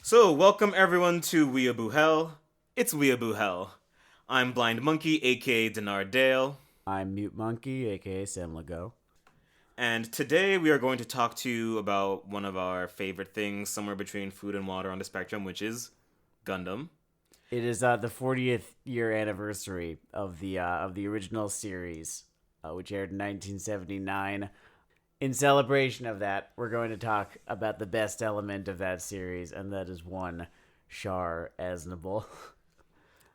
So, welcome everyone to Weeaboo Hell. It's Weeaboo Hell. I'm Blind Monkey, aka Denard Dale, I'm Mute Monkey, aka Sam Lego. and today we are going to talk to you about one of our favorite things, somewhere between food and water on the spectrum, which is Gundam. It is the 40th year anniversary of the original series, which aired in 1979. In celebration of that, we're going to talk about the best element of that series, and that is one Char Aznable.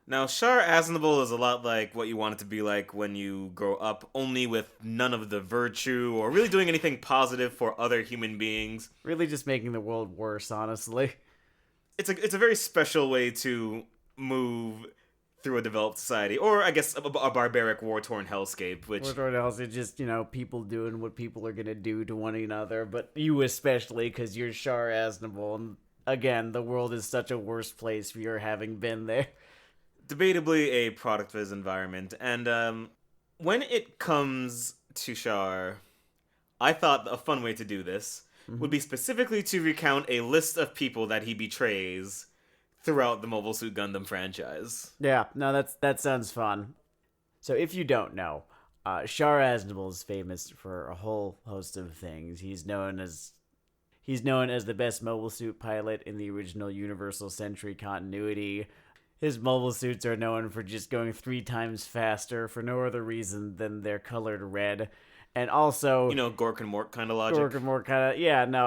Now, Char Aznable is a lot like what you want it to be like when you grow up, only with none of the virtue or really doing anything positive for other human beings. Really just making the world worse, honestly. It's a very special way to move through a developed society, or I guess a barbaric, war-torn hellscape, which... What else? It's just, people doing what people are going to do to one another, but you especially, because you're Char Aznable, and again, the world is such a worse place for your having been there. Debatably a product of his environment, and when it comes to Char, I thought a fun way to do this would be specifically to recount a list of people that he betrays throughout the Mobile Suit Gundam franchise. Yeah, no, that sounds fun. So if you don't know, Char Aznable is famous for a whole host of things. He's known as the best mobile suit pilot in the original Universal Century continuity. His mobile suits are known for just going 3 times faster for no other reason than they're colored red. And also, Gork and Mork kind of logic. Gork and Mork kind of, yeah, no,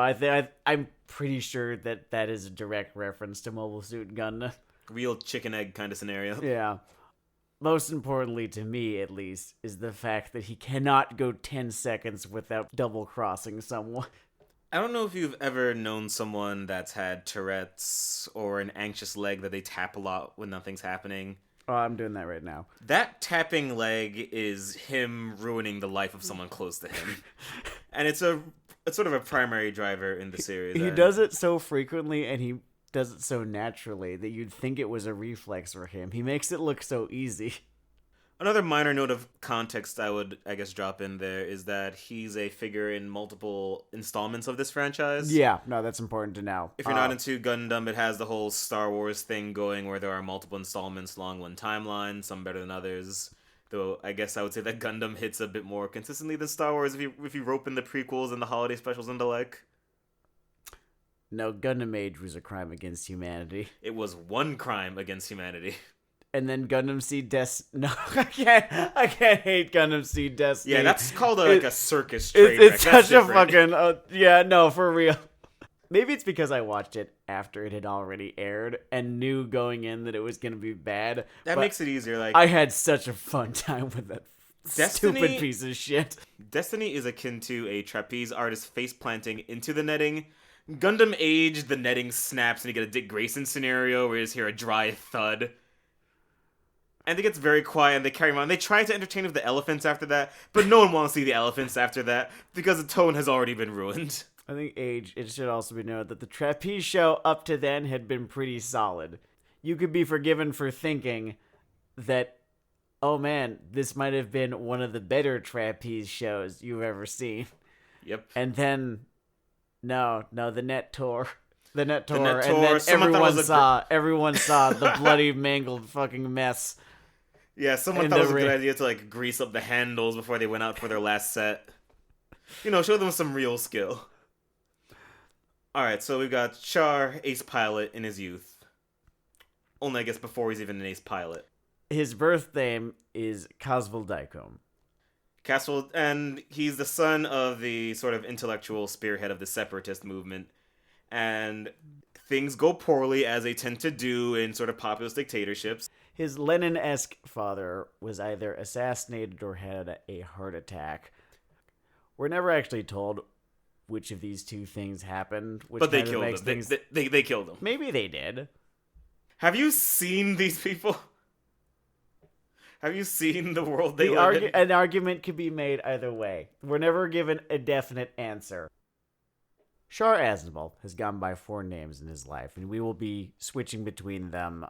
I'm pretty sure that is a direct reference to Mobile Suit Gundam. Real chicken egg kind of scenario. Yeah. Most importantly, to me at least, is the fact that he cannot go 10 seconds without double-crossing someone. I don't know if you've ever known someone that's had Tourette's or an anxious leg that they tap a lot when nothing's happening. Oh, I'm doing that right now. That tapping leg is him ruining the life of someone close to him. And it's sort of a primary driver in the series. He does it so frequently, and he does it so naturally that you'd think it was a reflex for him. He makes it look so easy. Another minor note of context I would, I guess, drop in there is that he's a figure in multiple installments of this franchise. Yeah, no, that's important to know. If you're not into Gundam, it has the whole Star Wars thing going where there are multiple installments along one timeline, some better than others. Though I guess I would say that Gundam hits a bit more consistently than Star Wars if you rope in the prequels and the holiday specials and the like. No, Gundam Age was a crime against humanity. It was one crime against humanity. And then Gundam Seed Destiny. No, I can't hate Gundam Seed Destiny. Yeah, that's called a circus train wreck. It's such a fucking... yeah, no, for real. Maybe it's because I watched it after it had already aired and knew going in that it was going to be bad. That makes it easier. Like, I had such a fun time with that stupid piece of shit. Destiny is akin to a trapeze artist face planting into the netting. Gundam Age, the netting snaps and you get a Dick Grayson scenario where you just hear a dry thud. And it gets very quiet and they carry on. They try to entertain with the elephants after that, but no one wants to see the elephants after that because the tone has already been ruined. I think Age, it should also be noted that the trapeze show up to then had been pretty solid. You could be forgiven for thinking that, oh man, this might have been one of the better trapeze shows you've ever seen. Yep. And then, no, the net tore. The net tore, and then everyone saw the bloody, mangled fucking mess. Yeah, someone thought it was a good idea to grease up the handles before they went out for their last set. Show them some real skill. Alright, so we've got Char, ace pilot in his youth. Only, I guess, before he's even an ace pilot. His birth name is Casval Daikom. Casval, and he's the son of the sort of intellectual spearhead of the separatist movement. And things go poorly, as they tend to do in sort of populist dictatorships. His Lenin-esque father was either assassinated or had a heart attack. We're never actually told which of these two things happened. But they killed him. They killed him. Maybe they did. Have you seen these people? Have you seen the world they live in? An argument could be made either way. We're never given a definite answer. Char Aznable has gone by 4 names in his life, and we will be switching between them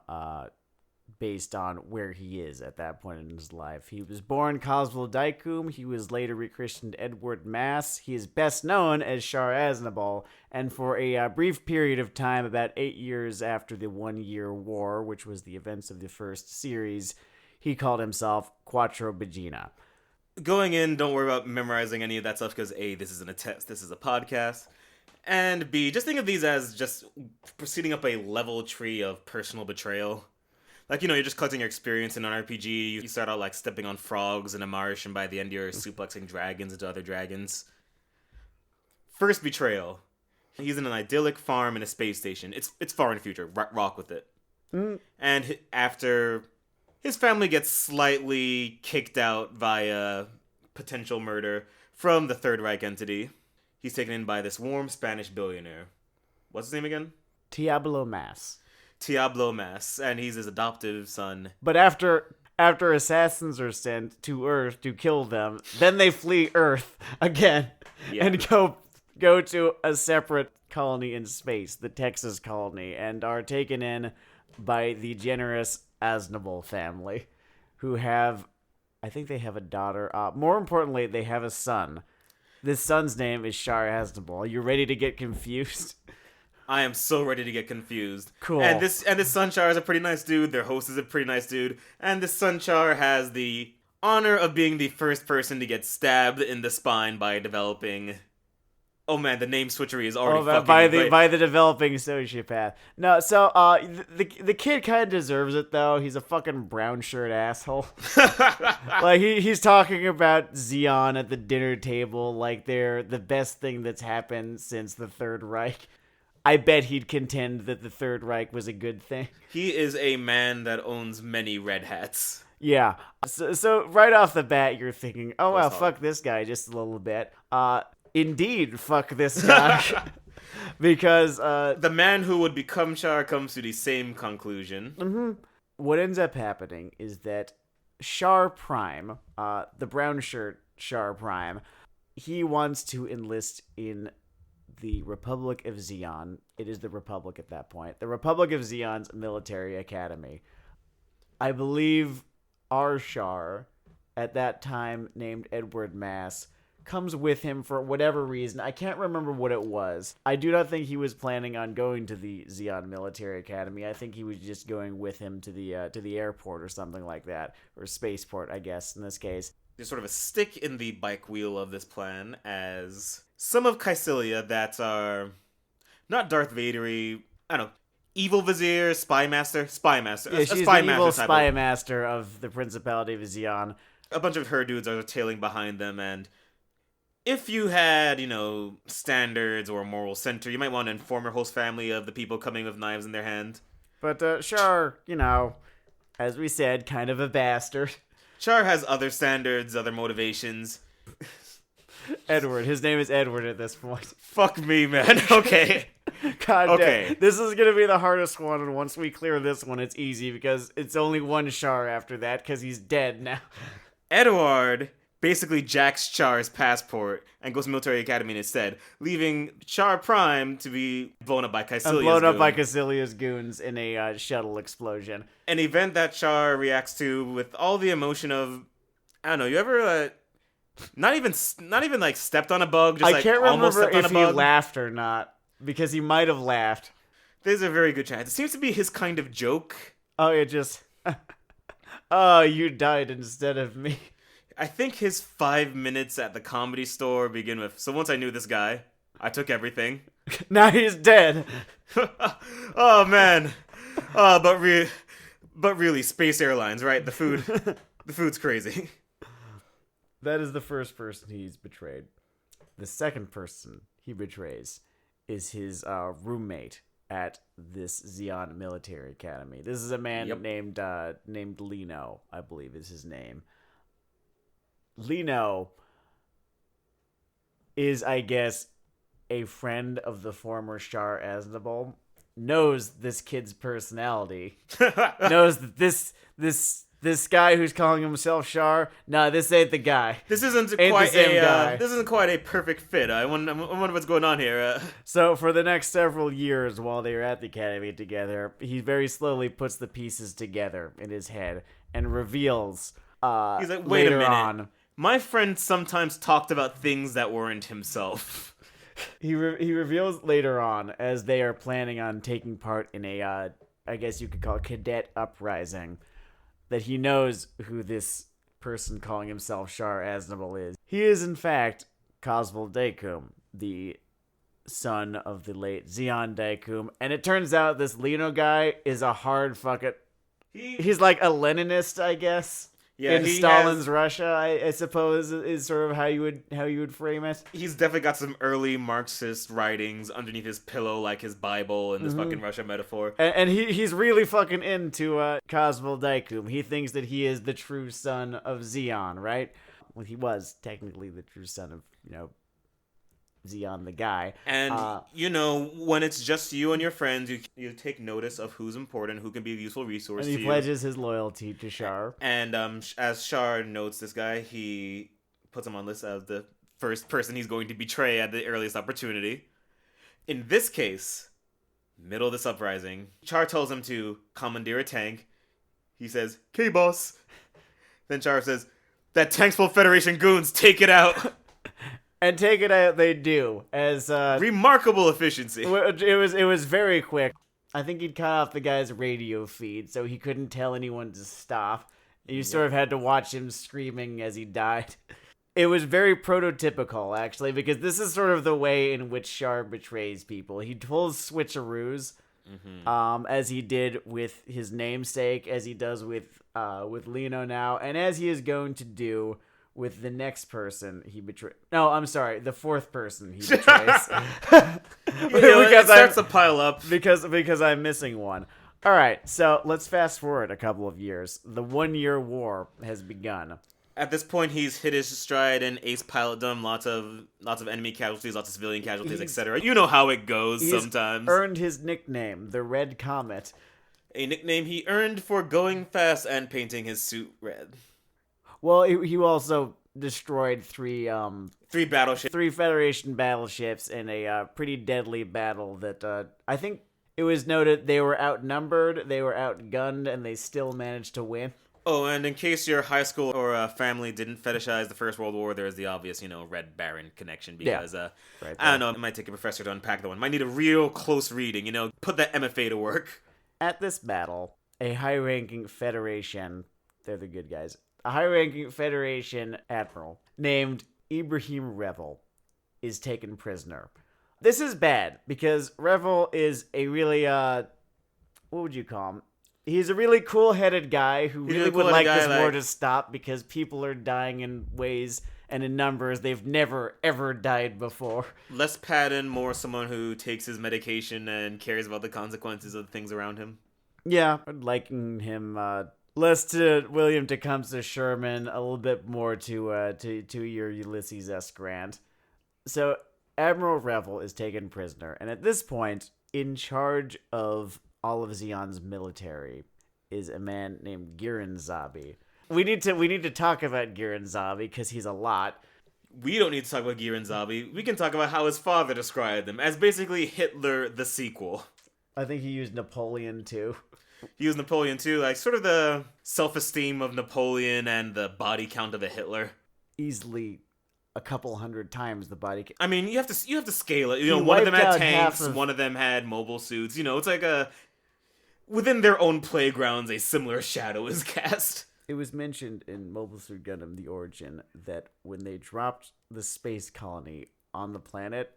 based on where he is at that point in his life. He was born Cosmo Daikum. He was later rechristened Edward Mass. He is best known as Char Aznable, and for a brief period of time, about 8 years after the 1-year war, which was the events of the first series, he called himself Quattro Bagina. Going in, don't worry about memorizing any of that stuff because A, this isn't a test, this is a podcast. And B, just think of these as just proceeding up a level tree of personal betrayal. Like, you know, you're just collecting your experience in an RPG. You start out, like, stepping on frogs in a marsh, and by the end you're suplexing dragons into other dragons. First betrayal. He's in an idyllic farm in a space station. It's far in the future. Rock with it. And after his family gets slightly kicked out via potential murder from the Third Reich entity, he's taken in by this warm Spanish billionaire. What's his name again? Diablo Mass. Diablo Mass, and he's his adoptive son. But after assassins are sent to Earth to kill them, then they flee Earth again and go to a separate colony in space, the Texas colony, and are taken in by the generous Aznable family, who have, I think they have a daughter. More importantly, they have a son. This son's name is Char Aznable. Are you ready to get confused? I am so ready to get confused. Cool. And this son Char is a pretty nice dude. Their host is a pretty nice dude. And this son Char has the honor of being the first person to get stabbed in the spine by developing. Oh man, the name switchery is already fucking by the developing sociopath. No, so the kid kind of deserves it though. He's a fucking brown shirt asshole. Like he's talking about Zeon at the dinner table like they're the best thing that's happened since the Third Reich. I bet he'd contend that the Third Reich was a good thing. He is a man that owns many red hats. Yeah. So right off the bat, you're thinking, oh, well, fuck this guy just a little bit. Indeed, fuck this guy. Because the man who would become Char comes to the same conclusion. Mm-hmm. What ends up happening is that Char Prime, the brown shirt Char Prime, he wants to enlist in the Republic of Zeon. It is the Republic at that point. The Republic of Zeon's military academy. I believe our Char, at that time named Edward Mass, comes with him for whatever reason. I can't remember what it was. I do not think he was planning on going to the Zeon military academy. I think he was just going with him to the airport or something like that. Or spaceport, I guess, in this case. There's sort of a stick in the bike wheel of this plan as some of Kycilia that are not Darth Vader-y, I don't know, evil vizier, spy master. Yeah, she's spy the evil master spy master of the Principality of Zeon. A bunch of her dudes are tailing behind them, and if you had, you know, standards or a moral center, you might want to inform your host family of the people coming with knives in their hand. But Char, you know, as we said, kind of a bastard. Char has other standards, other motivations. Edward. His name is Edward at this point. Fuck me, man. Okay. God okay. damn. This is going to be the hardest one, and once we clear this one, it's easy, because it's only one Char after that, because he's dead now. Edward basically jacks Char's passport and goes to military academy instead, leaving Char Prime to be blown up by Kycilia's goons in a shuttle explosion. An event that Char reacts to with all the emotion of, I don't know, you ever not even like stepped on a bug, just like almost stepped on a bug? I can't remember if he laughed or not, because he might have laughed. There's a very good chance. It seems to be his kind of joke. Oh, it just oh, you died instead of me. I think his 5 minutes at the Comedy Store begin with, so once I knew this guy, I took everything. Now he's dead. Oh, man. But really, Space Airlines, right? The food's crazy. That is the first person he's betrayed. The second person he betrays is his roommate at this Zeon military academy. This is a man named Lino, I believe is his name. Lino is, I guess, a friend of the former Char Aznable, knows this kid's personality, knows that this This guy who's calling himself Char, nah, this ain't the guy. This isn't Ain't quite the same a guy. this isn't quite a perfect fit. I wonder what's going on here. So for the next several years while they were at the academy together, he very slowly puts the pieces together in his head and reveals He's like, wait a later minute. on. My friend sometimes talked about things that weren't himself. He reveals later on, as they are planning on taking part in a, I guess you could call it cadet uprising, that he knows who this person calling himself Char Aznable is. He is, in fact, Cosmo Daikum, the son of the late Zeon Daikum. And it turns out this Lino guy is a hard fucking... He's like a Leninist, I guess. Yeah, in Stalin's Russia, I suppose, is sort of how you would frame it. He's definitely got some early Marxist writings underneath his pillow, like his Bible and this fucking Russia metaphor. And he's really fucking into Cosmo Daikum. He thinks that he is the true son of Zeon, right? Well, he was technically the true son of, Zeon the guy. And, when it's just you and your friends, you take notice of who's important, who can be a useful resource to you. And he pledges his loyalty to Char. And as Char notes this guy, he puts him on list as the first person he's going to betray at the earliest opportunity. In this case, middle of this uprising, Char tells him to commandeer a tank. He says, "Okay, boss." Then Char says, "That tank's full of Federation goons, take it out." And take it out they do, as remarkable efficiency. It was very quick. I think he'd cut off the guy's radio feed, so he couldn't tell anyone to stop. You sort of had to watch him screaming as he died. It was very prototypical, actually, because this is sort of the way in which Char betrays people. He pulls switcheroos, as he did with his namesake, as he does with Lino now, and as he is going to do with the next person he betrays. No, I'm sorry, the fourth person he betrays. It starts to pile up. Because I'm missing one. All right, so let's fast forward a couple of years. The 1 year war has begun. At this point, he's hit his stride in ace pilotdom, lots of enemy casualties, lots of civilian casualties, etc. You know how it goes sometimes. Earned his nickname, the Red Comet. A nickname he earned for going fast and painting his suit red. Well, he also destroyed three battleships, 3 Federation battleships in a pretty deadly battle that I think it was noted they were outnumbered, they were outgunned, and they still managed to win. Oh, and in case your high school or family didn't fetishize the First World War, there's the obvious, Red Baron connection because, right I don't know, it might take a professor to unpack that one. Might need a real close reading, put that MFA to work. At this battle, a high-ranking Federation, they're the good guys, a high-ranking Federation admiral named Ibrahim Revel is taken prisoner. This is bad, because Revel is a really, what would you call him? He's a really cool-headed guy who really would like this war to stop because people are dying in ways and in numbers they've never, ever died before. Less Patton, more someone who takes his medication and cares about the consequences of the things around him. Yeah, I'd liken him less to William Tecumseh Sherman, a little bit more to your Ulysses S. Grant. So Admiral Revel is taken prisoner, and at this point, in charge of all of Zeon's military is a man named Giran Zabi. We need to talk about Giran Zabi because he's a lot. We don't need to talk about Giran Zabi. We can talk about how his father described him as basically Hitler the sequel. I think he used Napoleon too. He used Napoleon too, like sort of the self-esteem of Napoleon and the body count of a Hitler. Easily a couple hundred times the body count. I mean, you have to scale it. One of them had tanks, one of them had mobile suits. It's like within their own playgrounds, a similar shadow is cast. It was mentioned in Mobile Suit Gundam: The Origin that when they dropped the space colony on the planet,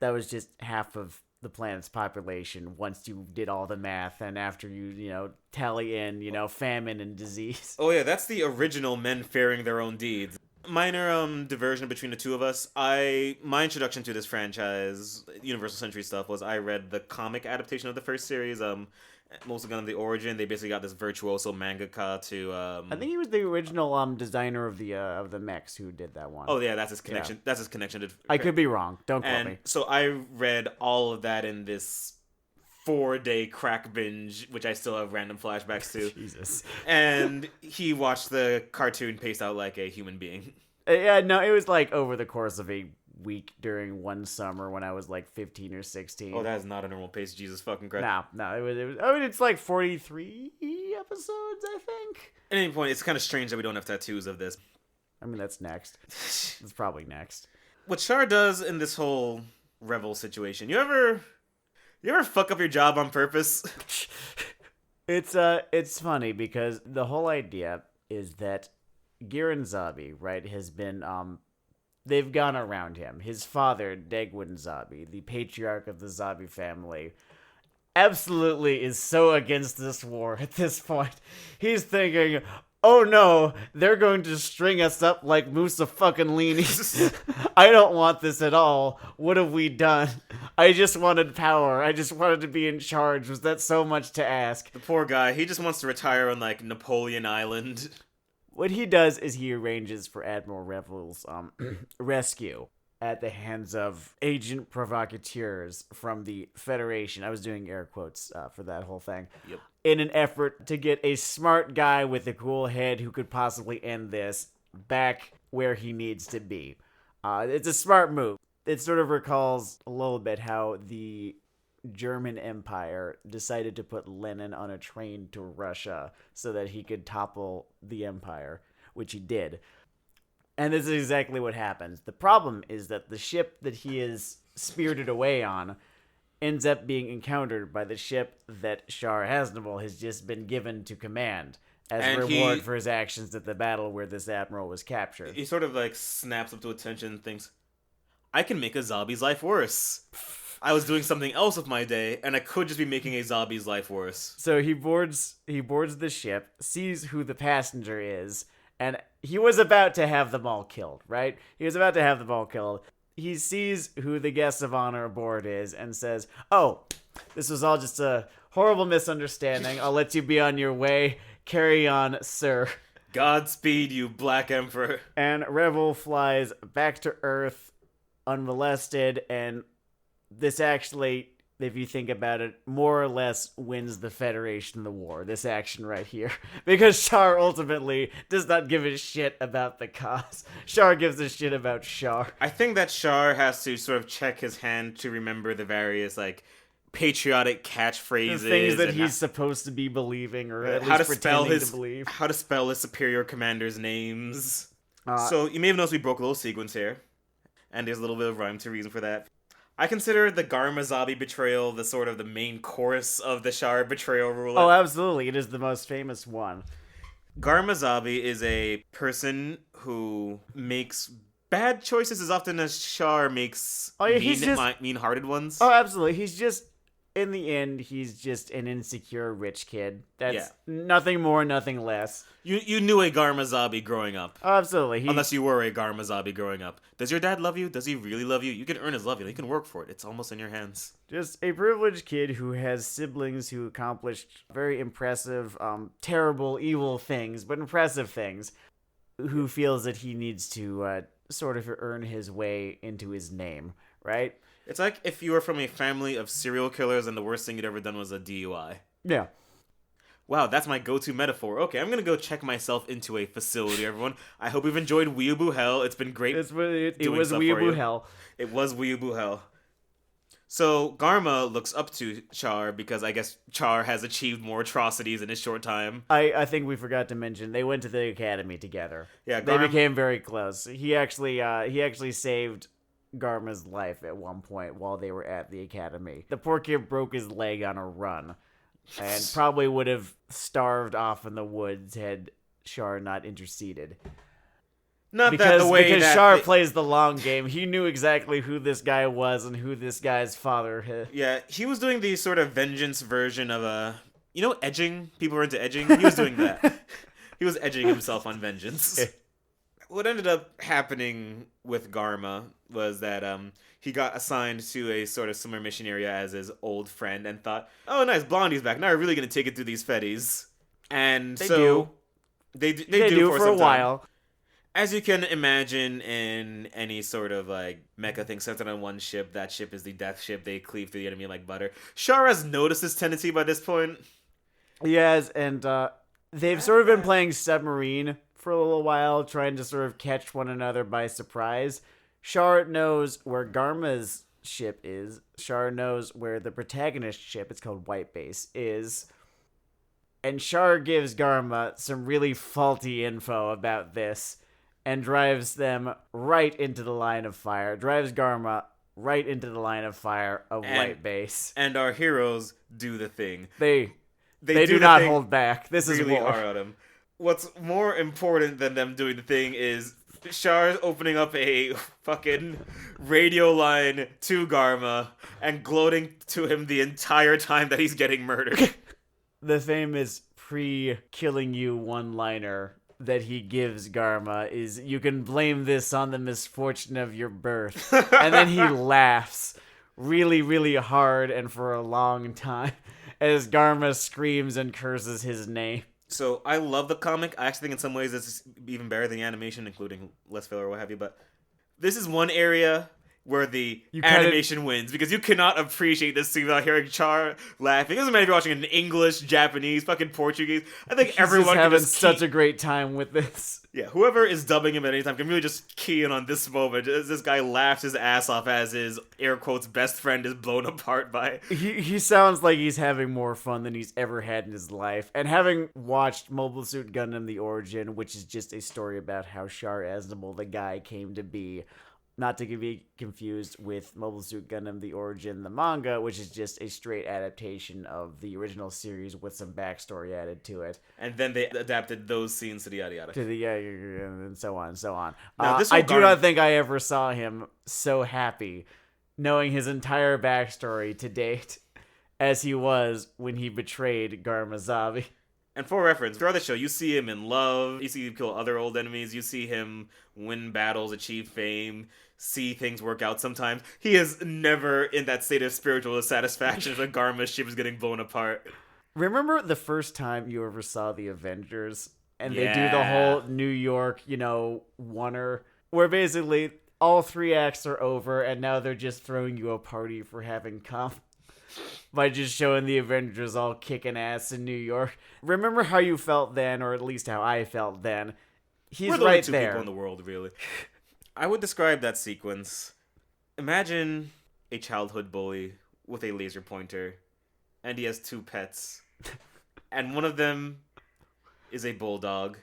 that was just half of the planet's population once you did all the math and after you tally in, famine and disease. Oh yeah, that's the original men fearing their own deeds. Minor diversion between the two of us. My introduction to this franchise, Universal Century stuff, was I read the comic adaptation of the first series, Most of Gundam: The Origin. They basically got this virtuoso mangaka to I think he was the original designer of the mechs who did that one. Oh yeah, that's his connection. Yeah. That's his connection to I could be wrong. Don't quote me. So I read all of that in this 4-day crack binge, which I still have random flashbacks to. Jesus. And he watched the cartoon pace out like a human being. Yeah, no, it was like over the course of a week during one summer when I was like 15 or 16. Oh, that is not a normal pace, Jesus fucking Christ. No, it was. I mean, it's like 43 episodes, I think. At any point, it's kind of strange that we don't have tattoos of this. I mean, that's next. It's probably next. What Char does in this whole Revel situation, you ever fuck up your job on purpose? It's funny because the whole idea is that Giran Zabi, right, has been they've gone around him. His father, Degwin Zabi, the patriarch of the Zabi family, absolutely is so against this war at this point. He's thinking, oh no, they're going to string us up like Musa fucking Leanies. I don't want this at all. What have we done? I just wanted power. I just wanted to be in charge. Was that so much to ask? The poor guy, he just wants to retire on, like, Napoleon Island. What he does is he arranges for Admiral Revel's rescue at the hands of agent provocateurs from the Federation. I was doing air quotes for that whole thing. Yep. In an effort to get a smart guy with a cool head who could possibly end this back where he needs to be. It's a smart move. It sort of recalls a little bit how the German Empire decided to put Lenin on a train to Russia so that he could topple the empire, which he did. And this is exactly what happens. The problem is that the ship that he is spirited away on ends up being encountered by the ship that Char Aznable has just been given to command as And reward for his actions at the battle where this admiral was captured. He sort of, like, snaps up to attention and thinks, I can make a zombie's life worse. I was doing something else with my day, and I could just be making a zombie's life worse. So he boards the ship, sees who the passenger is, and he was about to have them all killed, right? He was about to have them all killed. He sees who the guest of honor aboard is and says, oh, this was all just a horrible misunderstanding. I'll let you be on your way. Carry on, sir. Godspeed, you Black Emperor. And Revel flies back to Earth unmolested, and this actually, if you think about it, more or less wins the Federation the war, this action right here. Because Char ultimately does not give a shit about the cause. Char gives a shit about Char. I think that Char has to sort of check his hand to remember the various, like, patriotic catchphrases. The things that he's supposed to be believing, or at least pretending to believe. How to spell his superior commander's names. So, you may have noticed we broke a little sequence here. And there's a little bit of rhyme to reason for that. I consider the Garma Zabi betrayal the sort of the main chorus of the Char betrayal roulette. Oh, absolutely. It is the most famous one. Garma Zabi is a person who makes bad choices as often as Char makes mean-hearted ones. Oh, absolutely. He's just, in the end, he's just an insecure rich kid. That's nothing more, nothing less. You knew a Garma Zabi growing up. Oh, absolutely. Unless you were a Garma Zabi growing up. Does your dad love you? Does he really love you? You can earn his love. You can work for it. It's almost in your hands. Just a privileged kid who has siblings who accomplished very impressive, terrible, evil things, but impressive things, who feels that he needs to sort of earn his way into his name, right? It's like if you were from a family of serial killers and the worst thing you'd ever done was a DUI. Yeah. Wow, that's my go-to metaphor. Okay, I'm gonna go check myself into a facility, everyone. I hope you've enjoyed Weeaboo Hell. It's been great. It was Weeaboo Hell. It was Weeaboo Hell. So, Garma looks up to Char because I guess Char has achieved more atrocities in his short time. I think we forgot to mention, they went to the academy together. Yeah, they became very close. He actually saved Garma's life at one point while they were at the academy. The poor kid broke his leg on a run and probably would have starved off in the woods had Char not interceded. Because Char plays the long game. He knew exactly who this guy was and who this guy's father had. Yeah, he was doing the sort of vengeance version of edging? People are into edging? He was doing that. He was edging himself on vengeance. What ended up happening with Garma was that he got assigned to a sort of similar mission area as his old friend and thought, oh, nice, Blondie's back. Now we're really going to take it through these fetties. And they so do. They do for a while. As you can imagine in any sort of like mecha thing centered on one ship, that ship is the death ship. They cleave through the enemy like butter. Char has noticed this tendency by this point. Yes, and they've sort of been playing submarine for a little while, trying to sort of catch one another by surprise. Char knows where Garma's ship is. Char knows where the protagonist ship, it's called White Base, is. And Char gives Garma some really faulty info about this and drives them right into the line of fire. Drives Garma right into the line of fire of White Base. And our heroes do the thing. They do not hold back. This is really war. hard on them. What's more important than them doing the thing is Char opening up a fucking radio line to Garma and gloating to him the entire time that he's getting murdered. The famous pre-killing you one-liner that he gives Garma is, "You can blame this on the misfortune of your birth." And then he laughs really, really hard and for a long time as Garma screams and curses his name. So I love the comic. I actually think in some ways it's even better than the animation, including less filler or what have you. But this is one area where the animation wins, because you cannot appreciate this scene without hearing Char laughing. It doesn't matter if you're watching it in English, Japanese, fucking Portuguese. I think everyone having just such a great time with this. Yeah, whoever is dubbing him at any time can really just key in on this moment as this guy laughs his ass off as his, air quotes, best friend is blown apart by... He sounds like he's having more fun than he's ever had in his life. And having watched Mobile Suit Gundam The Origin, which is just a story about how Char Aznable, the guy, came to be... Not to be confused with Mobile Suit Gundam The Origin, the manga, which is just a straight adaptation of the original series with some backstory added to it. And then they adapted those scenes to the yada yada. To the and so on and so on. Now, I do not think I ever saw him so happy, knowing his entire backstory to date, as he was when he betrayed Garmazabi. And for reference, throughout the show, you see him in love, you see him kill other old enemies, you see him win battles, achieve fame, see things work out sometimes. He is never in that state of spiritual satisfaction when Garma's ship is getting blown apart. Remember the first time you ever saw the Avengers? And they do the whole New York, oneer, where basically all 3 acts are over and now they're just throwing you a party for having come. By just showing the Avengers all kicking ass in New York. Remember how you felt then, or at least how I felt then. We're the right only two people in the world, really. I would describe that sequence. Imagine a childhood bully with a laser pointer, and he has 2 pets. And one of them is a bulldog.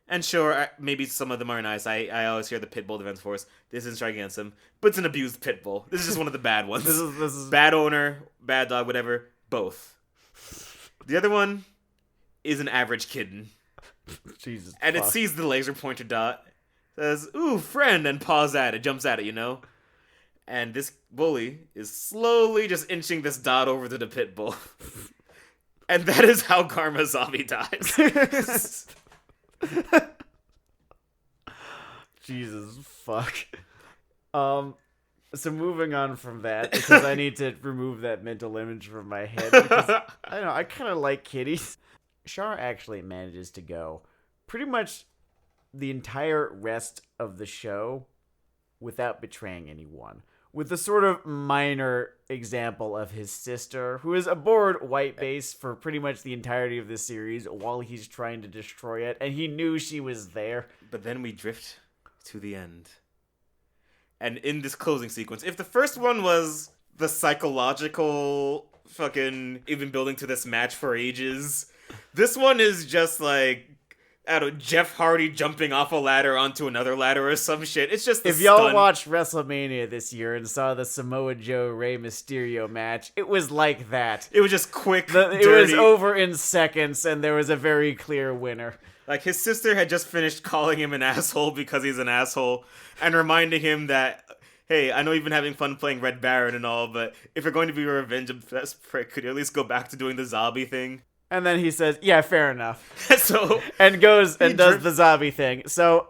And sure, maybe some of them are nice. I always hear the Pit Bull Defense Force. This isn't strike against them. But it's an abused pit bull. This is just one of the bad ones. This is bad owner, bad dog, whatever. Both. The other one is an average kitten. Jesus. And fuck. It sees the laser pointer dot. Says, "Ooh, friend," and paws at it. Jumps at it, And this bully is slowly just inching this dot over to the pit bull. And that is how Garmazabi dies. Jesus fuck. So moving on from that, because I need to remove that mental image from my head, because I don't know, I kind of like kitties. Char actually manages to go pretty much the entire rest of the show without betraying anyone. With the sort of minor example of his sister, who is aboard White Base for pretty much the entirety of this series while he's trying to destroy it, and he knew she was there. But then we drift to the end. And in this closing sequence, if the first one was the psychological fucking even building to this match for ages, this one is just like, I don't know, Jeff Hardy jumping off a ladder onto another ladder or some shit. It's just the If y'all watched WrestleMania this year and saw the Samoa Joe Rey Mysterio match, it was like that. It was just quick, It was over in seconds, and there was a very clear winner. Like, his sister had just finished calling him an asshole because he's an asshole, and reminding him that, hey, I know you've been having fun playing Red Baron and all, but if you're going to be a revenge obsessed prick, could you at least go back to doing the zombie thing? And then he says, yeah, fair enough. So and goes and does the zombie thing. So,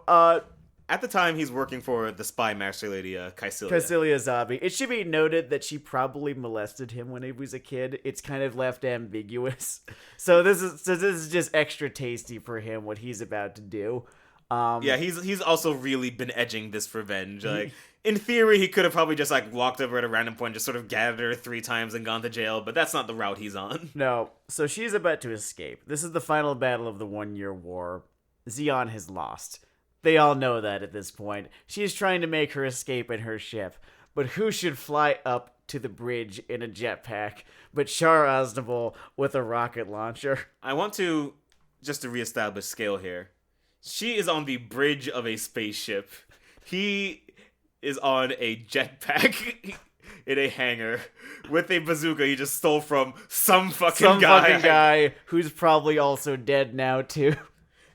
at the time, he's working for the spy master lady, Kycilia. Kycilia Zabi. It should be noted that she probably molested him when he was a kid. It's kind of left ambiguous. So this is just extra tasty for him, what he's about to do. Yeah, he's also really been edging this revenge. Like, in theory, he could have probably just like walked over at a random point, just sort of gathered her 3 times and gone to jail, but that's not the route he's on. No, so she's about to escape. This is the final battle of the 1-year war. Zeon has lost. They all know that at this point. She's trying to make her escape in her ship. But who should fly up to the bridge in a jetpack but Char Aznable with a rocket launcher? I want to, just to reestablish scale here. She is on the bridge of a spaceship. He is on a jetpack in a hangar with a bazooka he just stole from some fucking guy who's probably also dead now too.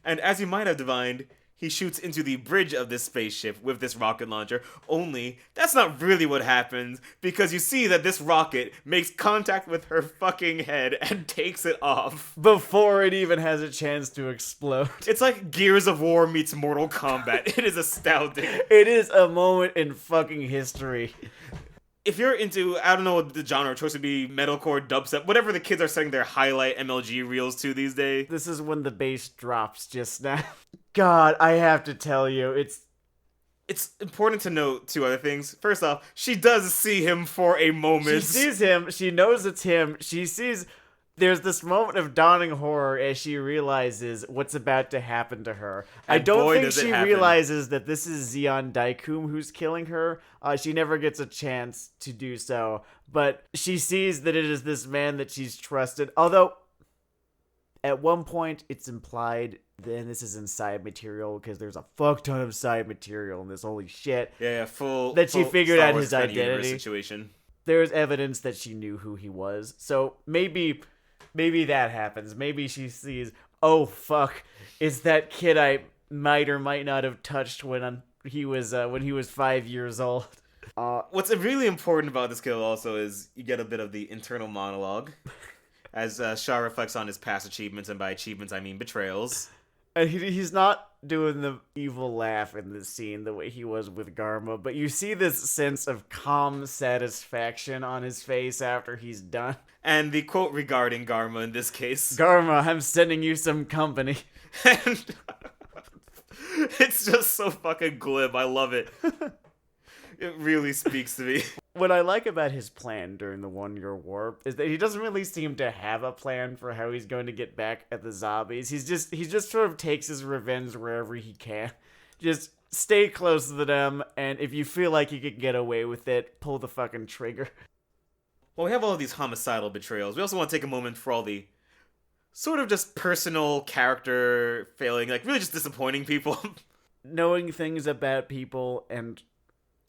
And as you might have divined, he shoots into the bridge of this spaceship with this rocket launcher, only that's not really what happens, because you see that this rocket makes contact with her fucking head and takes it off. Before it even has a chance to explode. It's like Gears of War meets Mortal Kombat. It is astounding. It is a moment in fucking history. If you're into, I don't know what the genre choice would be, metalcore, dubstep, whatever the kids are setting their highlight MLG reels to these days. This is when the bass drops just now. God, I have to tell you, it's important to note 2 other things. First off, she does see him for a moment. She sees him, she knows it's him, she sees there's this moment of dawning horror as she realizes what's about to happen to her. I don't think she realizes that this is Zeon Daikum who's killing her. She never gets a chance to do so, but she sees that it is this man that she's trusted. Although, at one point, it's implied, and this is in side material, because there's a fuck ton of side material in this, holy shit. Yeah, that she figured out his identity. Situation. There's evidence that she knew who he was, so maybe that happens. Maybe she sees, oh fuck, it's that kid I might or might not have touched when he was 5 years old. What's really important about this kill also is you get a bit of the internal monologue as Char reflects on his past achievements, and by achievements I mean betrayals. And he's not doing the evil laugh in this scene the way he was with Garma, but you see this sense of calm satisfaction on his face after he's done. And the quote regarding Garma in this case. Garma, I'm sending you some company. And it's just so fucking glib. I love it. It really speaks to me. What I like about his plan during the 1-year war is that he doesn't really seem to have a plan for how he's going to get back at the zombies. He just sort of takes his revenge wherever he can. Just stay close to them, and if you feel like you can get away with it, pull the fucking trigger. Well, we have all of these homicidal betrayals. We also want to take a moment for all the sort of just personal character failing, like really just disappointing people. Knowing things about people and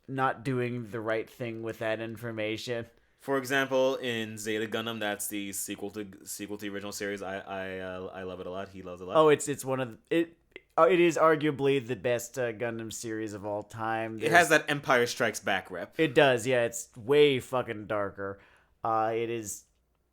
not doing the right thing with that information. For example, in Zeta Gundam, that's the sequel to the original series. I love it a lot. He loves it a lot. Oh, it's one of it. It is arguably the best Gundam series of all time. It has that Empire Strikes Back rep. It does, yeah. It's way fucking darker. It is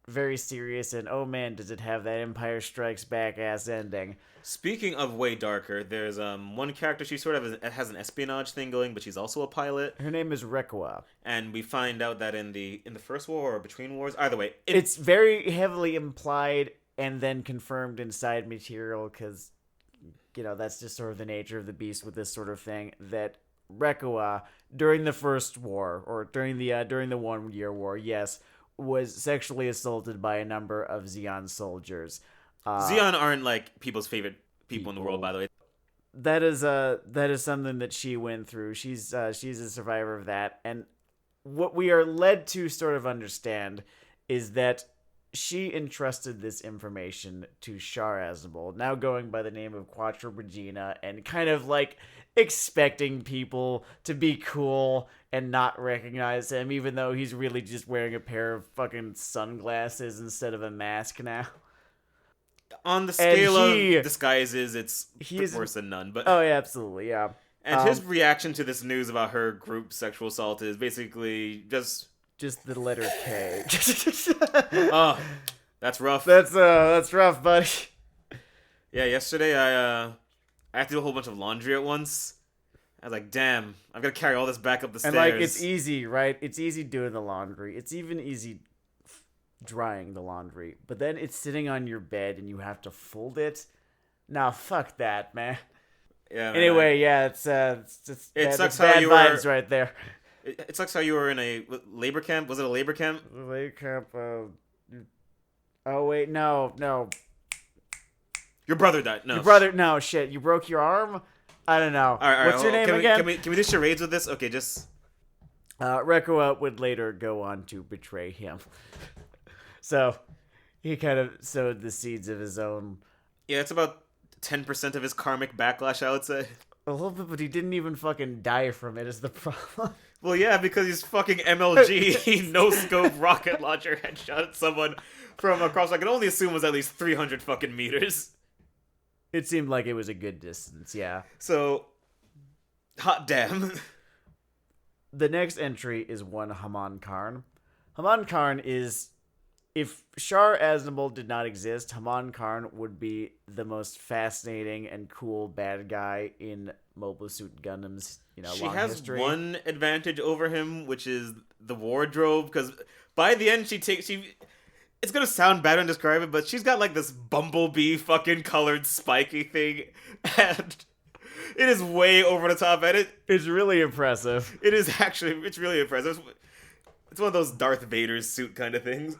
very serious, and oh man, does it have that Empire Strikes Back ass ending. Speaking of way darker, there's one character, she sort of has an espionage thing going, but she's also a pilot. Her name is Rekua. And we find out that in the first war or between wars, either way. It's very heavily implied and then confirmed in side material, because, you know, that's just sort of the nature of the beast with this sort of thing, that Rekua, during the first war, or during the 1-year war, yes, was sexually assaulted by a number of Zeon soldiers. Zeon aren't like people's favorite people in the world, by the way. That is something that she went through. She's a survivor of that, and what we are led to sort of understand is that she entrusted this information to Char Aznable, now going by the name of Quattro Regina, and kind of like expecting people to be cool and not recognize him, even though he's really just wearing a pair of fucking sunglasses instead of a mask now. On the scale of disguises, it's worse than none. But oh, yeah, absolutely, yeah. And his reaction to this news about her group sexual assault is basically just the letter K. Oh, that's rough. That's rough, buddy. Yeah, yesterday I had to do a whole bunch of laundry at once. I was like, damn, I've got to carry all this back up the stairs. And like, it's easy, right? It's easy doing the laundry. It's even easy drying the laundry, but then it's sitting on your bed and you have to fold it. Nah, fuck that, man. Yeah, man. Anyway, yeah, it's It bad, sucks it's how bad you vibes were. right there. It sucks how you were in a labor camp. Was it a labor camp? Wake up. Oh wait, no. Your brother died. Your No. brother. No shit. You broke your arm. I don't know. All right. What's your Hold on. name again? Can we do charades with this? Okay, just. Rekoa would later go on to betray him. So he kind of sowed the seeds of his own. Yeah, it's about 10% of his karmic backlash, I would say. A little bit, but he didn't even fucking die from it. Is the problem? Well, yeah, because he's fucking MLG. He no scope rocket launcher headshot at someone from across. I can only assume was at least 300 fucking meters. It seemed like it was a good distance. Yeah. So, hot damn. The next entry is one Haman Karn. Haman Karn is, if Char Aznable did not exist, Haman Karn would be the most fascinating and cool bad guy in Mobile Suit Gundam's, She long has history. one advantage over him, which is the wardrobe. Because by the end, it's gonna sound bad when describe it, but she's got like this bumblebee fucking colored spiky thing, and it is way over the top. And It's really impressive. it's really impressive. It's one of those Darth Vader suit kind of things.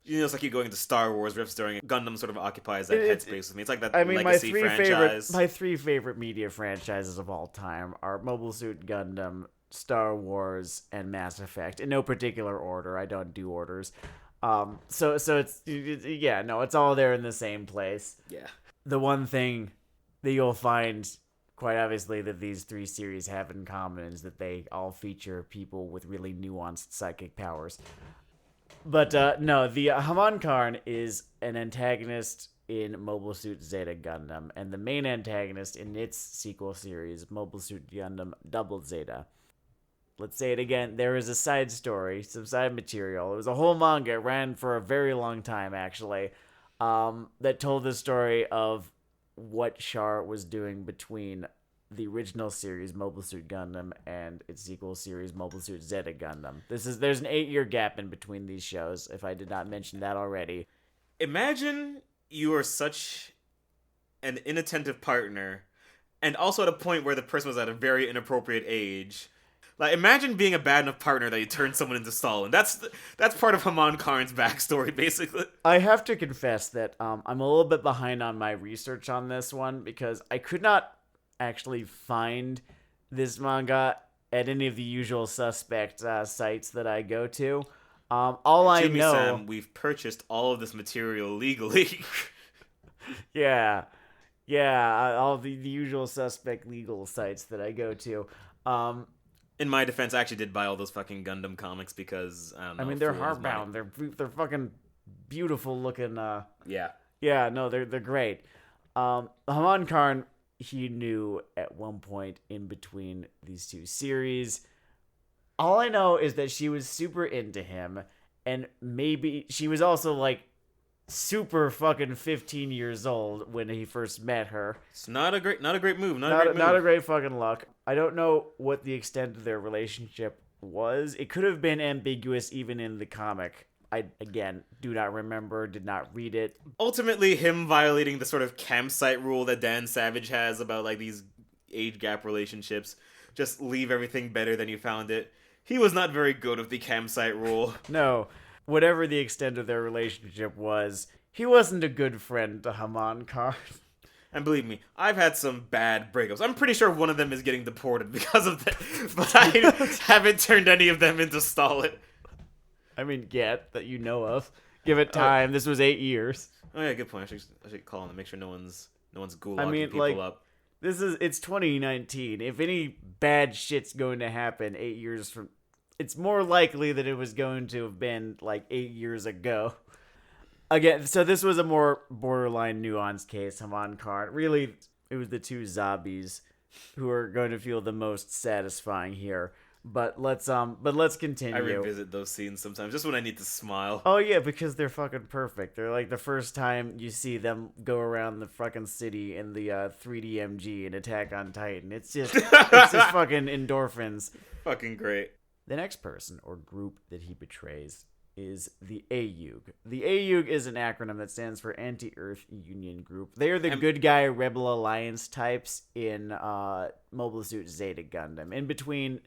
It's like you going into Star Wars riffs during Gundam sort of occupies that headspace with me. It's like that legacy franchise. My three favorite media franchises of all time are Mobile Suit Gundam, Star Wars, and Mass Effect. In no particular order. I don't do orders. So it's all there in the same place. Yeah. The one thing that you'll find, quite obviously, that these three series have in common is that they all feature people with really nuanced psychic powers. But no, the Haman Karn is an antagonist in Mobile Suit Zeta Gundam, and the main antagonist in its sequel series, Mobile Suit Gundam Double Zeta. Let's say it again. There is a side story, some side material. It was a whole manga. It ran for a very long time, actually, that told the story of what Char was doing between the original series, Mobile Suit Gundam, and its sequel series, Mobile Suit Zeta Gundam. There's an 8-year gap in between these shows, if I did not mention that already. Imagine you are such an inattentive partner, and also at a point where the person was at a very inappropriate age. Like, imagine being a bad enough partner that you turn someone into Stalin. That's part of Haman Karn's backstory, basically. I have to confess that I'm a little bit behind on my research on this one, because I could not actually find this manga at any of the usual suspect sites that I go to. All I know... Sam, we've purchased all of this material legally. Yeah, all the usual suspect legal sites that I go to. In my defense, I actually did buy all those fucking Gundam comics because, I don't know. I mean, they're hardbound. They're fucking beautiful looking. Yeah, no, they're great. Haman Karn, he knew at one point in between these two series. All I know is that she was super into him, and maybe she was also like super fucking 15 years old when he first met her. It's not a great move. Not a great fucking look. I don't know what the extent of their relationship was. It could have been ambiguous even in the comic. I, again, do not remember, did not read it. Ultimately, him violating the sort of campsite rule that Dan Savage has about, like, these age gap relationships. Just leave everything better than you found it. He was not very good with the campsite rule. No. Whatever the extent of their relationship was, he wasn't a good friend to Haman Karn. And believe me, I've had some bad breakups. I'm pretty sure one of them is getting deported because of that, but I haven't turned any of them into Stalin. I mean, yet, that you know of. Give it time. This was 8 years. Oh yeah, good point. I should call him and make sure no one's gulagging people like, up. It's 2019. If any bad shit's going to happen 8 years from... It's more likely that it was going to have been, like, 8 years ago. Again, so this was a more borderline nuanced case, Haman Karn. Really, it was the two zombies who are going to feel the most satisfying here. But let's continue. I revisit those scenes sometimes, just when I need to smile. Oh yeah, because they're fucking perfect. They're like the first time you see them go around the fucking city in the 3D MG and Attack on Titan. It's just fucking endorphins. Fucking great. The next person or group that he betrays is the AUG. The AUG is an acronym that stands for Anti-Earth Union Group. They are the good guy Rebel Alliance types in Mobile Suit Zeta Gundam. In between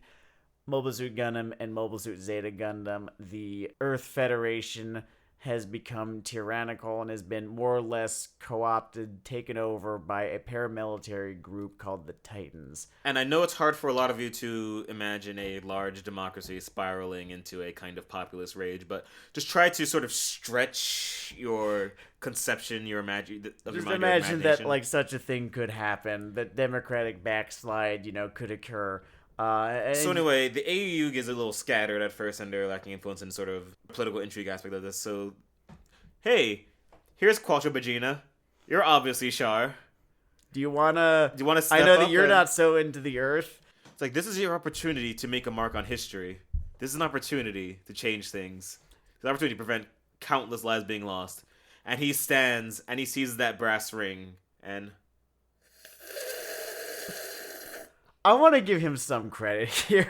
Mobile Suit Gundam and Mobile Suit Zeta Gundam, the Earth Federation has become tyrannical and has been more or less co-opted, taken over by a paramilitary group called the Titans. And I know it's hard for a lot of you to imagine a large democracy spiraling into a kind of populist rage, but just try to sort of stretch your conception, your imagine that like such a thing could happen, that democratic backslide, could occur. So anyway, the AUG is a little scattered at first, and they're lacking influence in sort of political intrigue aspect of this. So, hey, here's Quattro Bagina. You're obviously Char. Do you wanna step I know that you're not so into the Earth. It's like, this is your opportunity to make a mark on history. This is an opportunity to change things. It's an opportunity to prevent countless lives being lost. And he stands and he sees that brass ring, and I want to give him some credit here.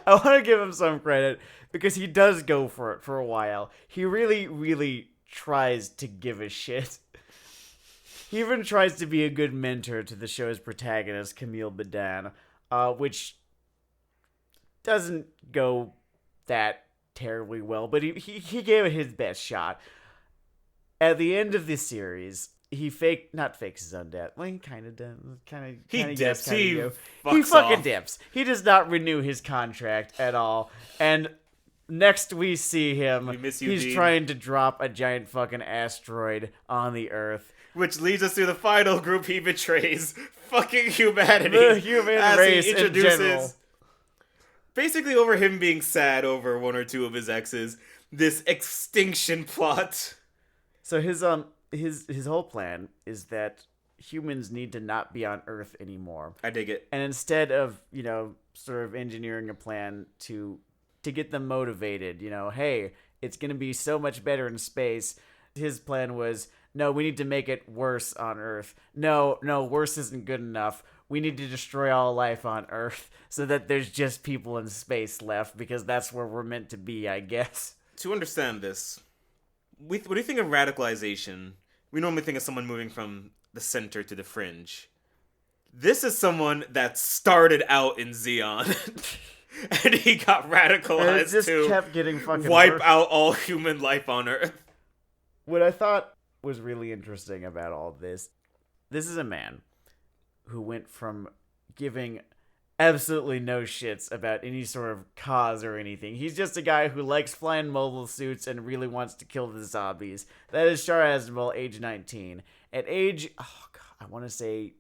I want to give him some credit because he does go for it for a while. He really, really tries to give a shit. He even tries to be a good mentor to the show's protagonist, Camille Badan, which doesn't go that terribly well, but he gave it his best shot. At the end of this series, he not fakes his own death. Well, he kind of does. He dips. He fucking dips. He does not renew his contract at all. And next we see him, he's Dean. Trying to drop a giant fucking asteroid on the Earth. Which leads us to the final group he betrays. Fucking humanity. The human race in general. Basically over him being sad over one or two of his exes. This extinction plot. So his whole plan is that humans need to not be on Earth anymore. I dig it. And instead of, sort of engineering a plan to get them motivated, hey, it's going to be so much better in space. His plan was, no, we need to make it worse on Earth. No, worse isn't good enough. We need to destroy all life on Earth so that there's just people in space left because that's where we're meant to be, I guess. To understand this, what do you think of radicalization? We normally think of someone moving from the center to the fringe. This is someone that started out in Zeon. And he got radicalized to kept getting fucking wipe out all human life on Earth. What I thought was really interesting about all this is a man who went from giving absolutely no shits about any sort of cause or anything. He's just a guy who likes flying mobile suits and really wants to kill the zombies. That is Char Aznable, age 19. At age, I want to say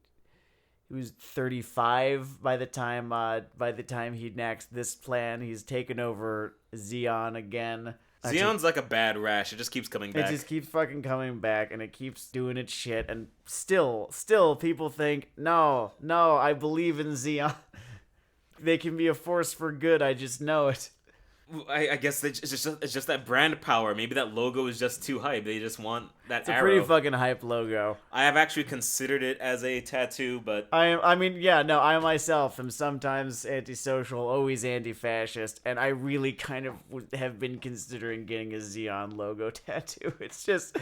he was 35 by the time he enacts this plan. He's taken over Zeon again. Zeon's like a bad rash. It just keeps coming back. It just keeps fucking coming back, and it keeps doing its shit. And still, people think, no, I believe in Zeon. They can be a force for good. I just know it. I guess it's just that brand power. Maybe that logo is just too hype. They just want that arrow. It's a pretty fucking hype logo. I have actually considered it as a tattoo, but I myself am sometimes antisocial, always anti-fascist, and I really kind of have been considering getting a Zeon logo tattoo. It's just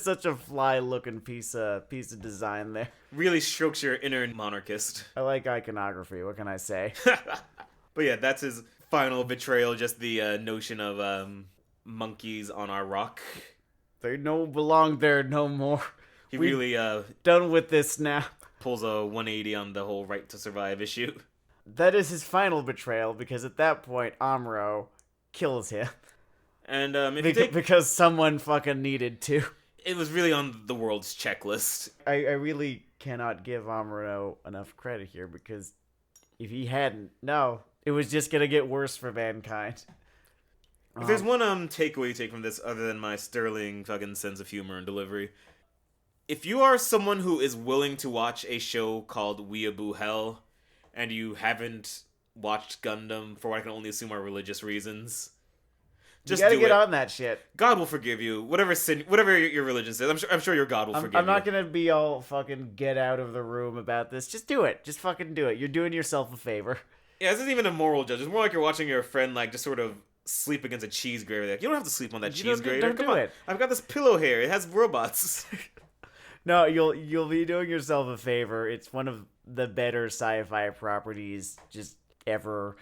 such a fly-looking piece of design there. Really strokes your inner monarchist. I like iconography. What can I say? But yeah, that's his final betrayal, just the notion of monkeys on our rock. They don't belong there no more. He really done with this now. Pulls a 180 on the whole right to survive issue. That is his final betrayal, because at that point Amuro kills him. And because someone fucking needed to. It was really on the world's checklist. I really cannot give Amuro enough credit here, because if he hadn't, it was just gonna get worse for mankind. If there's one takeaway you take from this, other than my sterling fucking sense of humor and delivery, if you are someone who is willing to watch a show called Weeaboo Hell, and you haven't watched Gundam for what I can only assume are religious reasons, just you gotta get on that shit. God will forgive you. Whatever your religion says, I'm sure your God will forgive you. I'm not gonna be all fucking get out of the room about this. Just do it. Just fucking do it. You're doing yourself a favor. Yeah, this isn't even a moral judge. It's more like you're watching your friend, like, just sort of sleep against a cheese grater. Like, you don't have to sleep on that You cheese don't- grater. don't Come do on. it. I've got this pillow here. It has robots. No, you'll be doing yourself a favor. It's one of the better sci-fi properties just ever.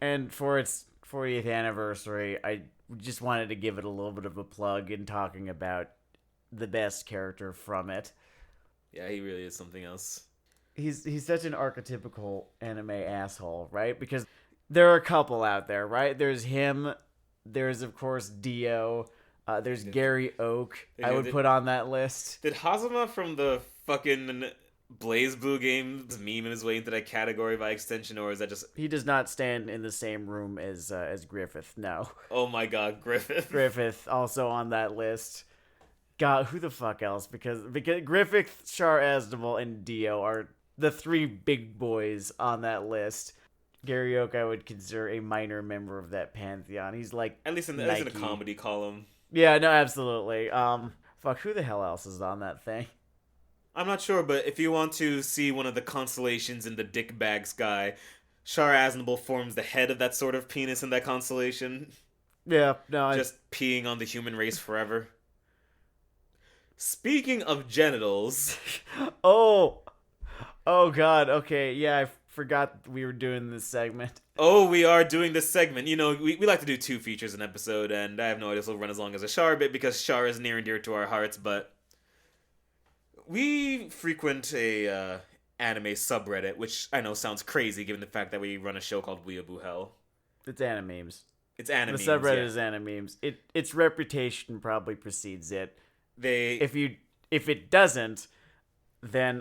And for its 40th anniversary, I just wanted to give it a little bit of a plug in talking about the best character from it. Yeah, he really is something else. He's such an archetypical anime asshole, right? Because there are a couple out there, right? There's him. There's, of course, Dio. There's Gary Oak. I would put on that list. Did Hazama from the fucking Blaze Blue games meme his way into that category by extension, or is that just... He does not stand in the same room as Griffith, no. Oh my god, Griffith. Griffith also on that list. God, who the fuck else? Because Griffith, Char, Aznable, and Dio are the three big boys on that list. Gary Oak, I would consider a minor member of that pantheon. He's like At least in the comedy column. Yeah, no, absolutely. Fuck, who the hell else is on that thing? I'm not sure, but if you want to see one of the constellations in the dick bag sky, Char Aznable forms the head of that sort of penis in that constellation. Yeah, no, just peeing on the human race forever. Speaking of genitals... Oh god, okay, yeah, I forgot we were doing this segment. Oh, we are doing this segment. You know, we like to do 2 features an episode, and I have no idea if it'll run as long as a Char bit, because Char is near and dear to our hearts, but... We frequent a anime subreddit, which I know sounds crazy given the fact that we run a show called Weeaboo Hell. It's Animemes. It's Animemes, the subreddit is Animemes. Its reputation probably precedes it. If it doesn't, then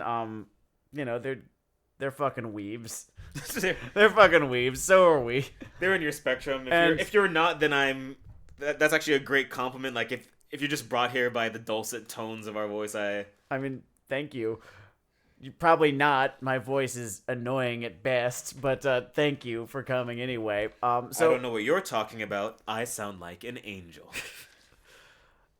they're fucking weebs. They're fucking weebs. So are we. They're in your spectrum. If you're not, then that's actually a great compliment. Like if you're just brought here by the dulcet tones of our voice, I mean, thank you. You're probably not. My voice is annoying at best, but thank you for coming anyway. I don't know what you're talking about. I sound like an angel.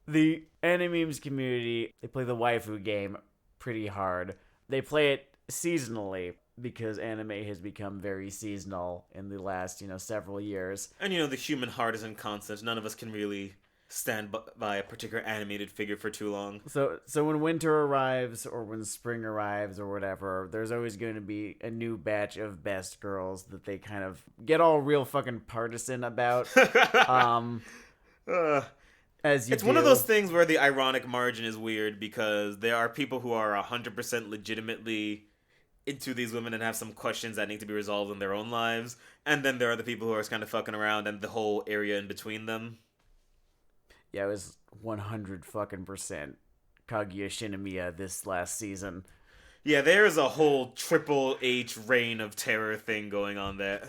The Animemes community, they play the waifu game pretty hard. They play it seasonally because anime has become very seasonal in the last, several years. And the human heart is in constant. None of us can really stand by a particular animated figure for too long. So when winter arrives or when spring arrives or whatever, there's always going to be a new batch of best girls that they kind of get all real fucking partisan about. It's one of those things where the ironic margin is weird, because there are people who are 100% legitimately into these women and have some questions that need to be resolved in their own lives, and then there are the people who are just kind of fucking around and the whole area in between them. Yeah, it was 100 fucking % Kaguya Shinomiya this last season. Yeah, there is a whole Triple H reign of terror thing going on there.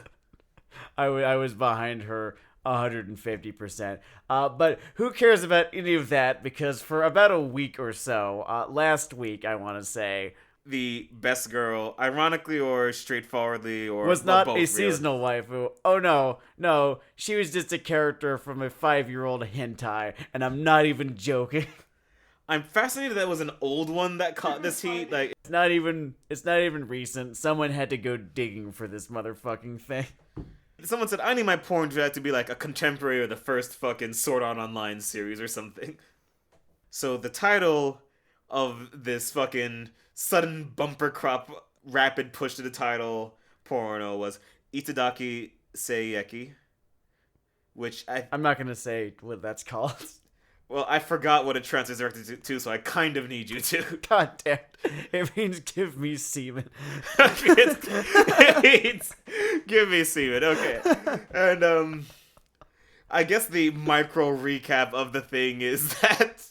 I was behind her 150%. But who cares about any of that? Because for about a week or so, last week, I want to say, the best girl, ironically or straightforwardly, or was not both, a seasonal waifu. Oh no, she was just a character from a 5-year-old hentai, and I'm not even joking. I'm fascinated that was an old one that caught this heat. Like, it's not even recent. Someone had to go digging for this motherfucking thing. Someone said, I need my porn to be like a contemporary of the first fucking Sword Art Online series or something. So the title of this fucking sudden bumper crop rapid push to the title porno was Itadaki Seiyeki, which I'm not gonna say what that's called. Well, I forgot what it translates directly to, so I kind of need you to. God damn it means give me semen. It means give me semen, okay. And I guess the micro recap of the thing is that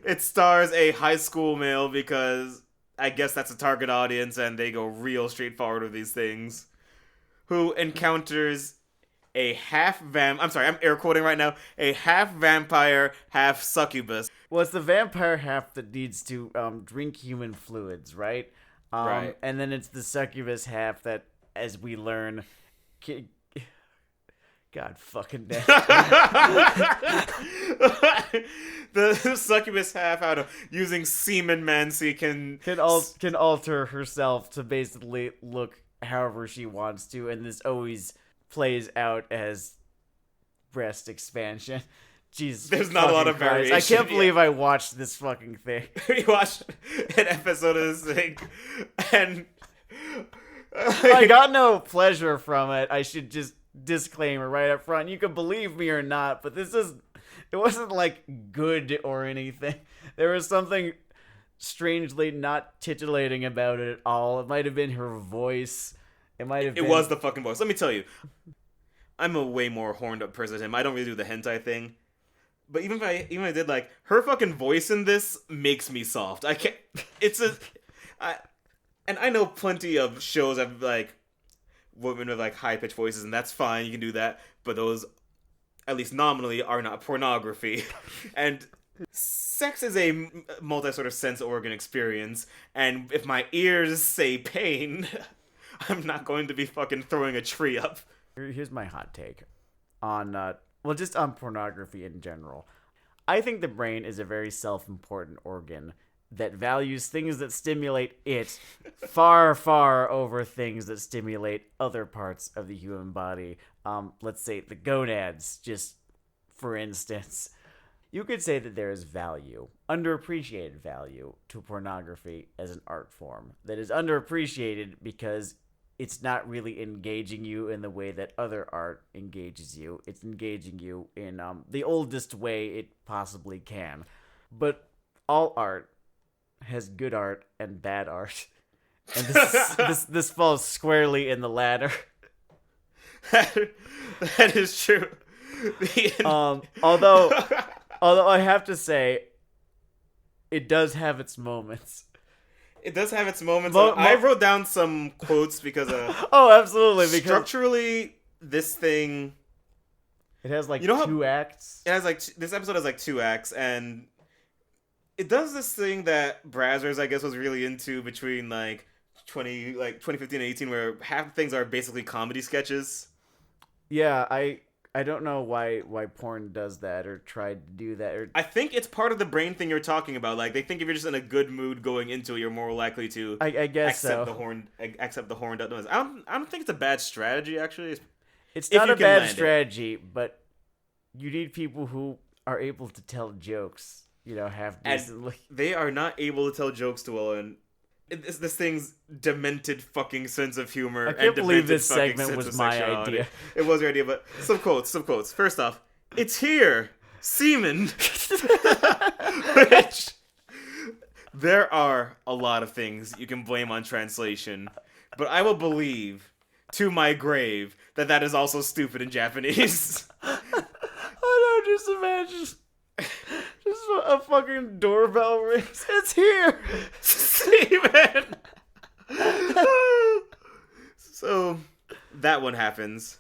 it stars a high school male, because I guess that's a target audience and they go real straightforward with these things, who encounters a I'm air quoting right now, a half vampire, half succubus. Well, it's the vampire half that needs to drink human fluids, right? Right. And then it's the succubus half that, as we learn, God fucking damn. The succubus half, out of using semenmancy, can alter herself to basically look however she wants to, and this always plays out as breast expansion. Jeez, There's not a lot of Christ. variation. I can't believe I watched this fucking thing. We watched an episode of this thing, and I got no pleasure from it. I should just disclaimer right up front. You can believe me or not, but it wasn't like good or anything. There was something strangely not titillating about it at all. It might have been her voice. It might have been... It was the fucking voice. Let me tell you, I'm a way more horned up person than him. I don't really do the hentai thing. But even if I did, like, her fucking voice in this makes me soft. I can't... And I know plenty of shows have, like, women with, like, high-pitched voices, and that's fine. You can do that. But those, at least nominally, are not pornography. And sex is a multi-sort of sense organ experience. And if my ears say pain, I'm not going to be fucking throwing a tree up. Here's my hot take on... just on pornography in general. I think the brain is a very self-important organ that values things that stimulate it far, far over things that stimulate other parts of the human body. Let's say the gonads, just for instance. You could say that there is value, underappreciated value, to pornography as an art form that is underappreciated because it's not really engaging you in the way that other art engages you. It's engaging you in the oldest way it possibly can. But all art has good art and bad art. And this falls squarely in the latter. That is true. Although I have to say, it does have its moments. It does have its moments. I wrote down some quotes because oh, absolutely. Because structurally, this thing... It has, like, you know 2 acts? It has, like... This episode has, like, 2 acts, and it does this thing that Brazzers, I guess, was really into between, like, 2015 and 18, where half the things are basically comedy sketches. Yeah, I don't know why porn does that or tried to do that. Or... I think it's part of the brain thing you're talking about. Like, they think if you're just in a good mood going into it, you're more likely to I guess accept so. accept the horned up noise. I don't think it's a bad strategy, actually. It's not a bad strategy, but you need people who are able to tell jokes, half decently. And they are not able to tell jokes too well, and it's this thing's demented fucking sense of humor. I can't believe this segment was my sexuality. idea. It was your idea, but some quotes. First off, it's here, semen. Which, there are a lot of things you can blame on translation, but I will believe, to my grave, that is also stupid in Japanese. Oh no, just imagine... Just a fucking doorbell rings. It's here! Steven! So, that one happens.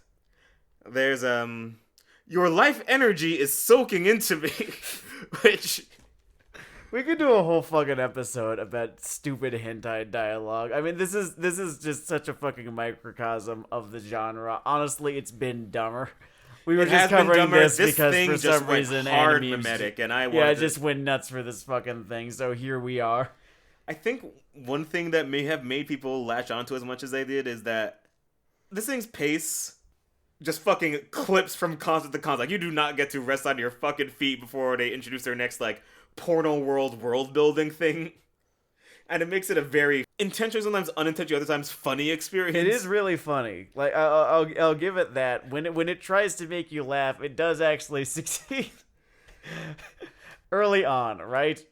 There's, your life energy is soaking into me. Which... We could do a whole fucking episode about stupid hentai dialogue. I mean, this is just such a fucking microcosm of the genre. Honestly, it's been dumber. We were just covering this because for some reason hard anime memetic, and I just went nuts for this fucking thing. So here we are. I think one thing that may have made people latch onto as much as they did is that this thing's pace just fucking clips from concept to concept. Like, you do not get to rest on your fucking feet before they introduce their next, like, porno world building thing. And it makes it a very intentional, sometimes unintentional, other times funny experience. It is really funny. Like, I'll give it that. When it tries to make you laugh, it does actually succeed. Early on, right?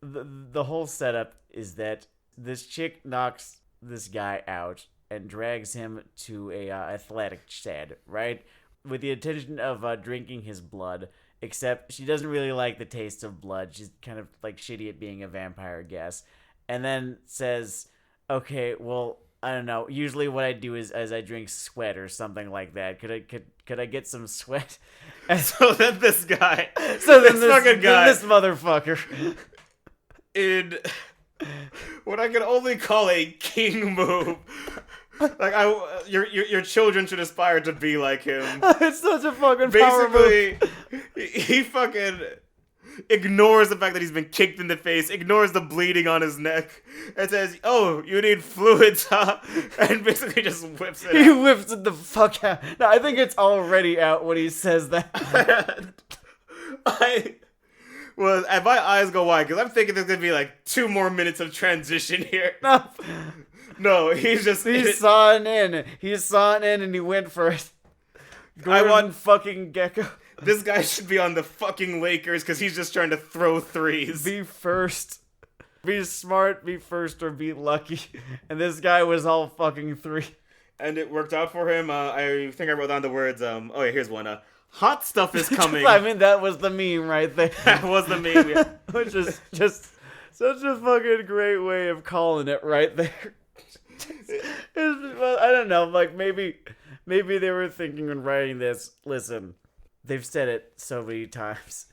The whole setup is that this chick knocks this guy out and drags him to a athletic shed, right? With the intention of drinking his blood. Except she doesn't really like the taste of blood. She's kind of like shitty at being a vampire, I guess. And then says, okay, well, I don't know. Usually what I do is I drink sweat or something like that. Could I get some sweat? And so then this guy, this motherfucker, in what I can only call a king move. Like, your children should aspire to be like him. It's such a fucking power move. He fucking ignores the fact that he's been kicked in the face, ignores the bleeding on his neck, and says, "Oh, you need fluids, huh?" And basically just whips it He out. whips it the fuck out. No, I think it's already out when he says that. And my eyes go wide because I'm thinking there's gonna be like 2 more minutes of transition here. No, he's sawing in. He's sawing in and he went for it. Gordon want fucking Gecko. This guy should be on the fucking Lakers because he's just trying to throw threes. Be first. Be smart, be first, or be lucky. And this guy was all fucking 3. And it worked out for him. I think I wrote down the words. Oh yeah, here's one. Hot stuff is coming. I mean, that was the meme right there. That was the meme. Yeah. Which is just such a fucking great way of calling it right there. I don't know, like maybe they were thinking when writing this, listen, they've said it so many times.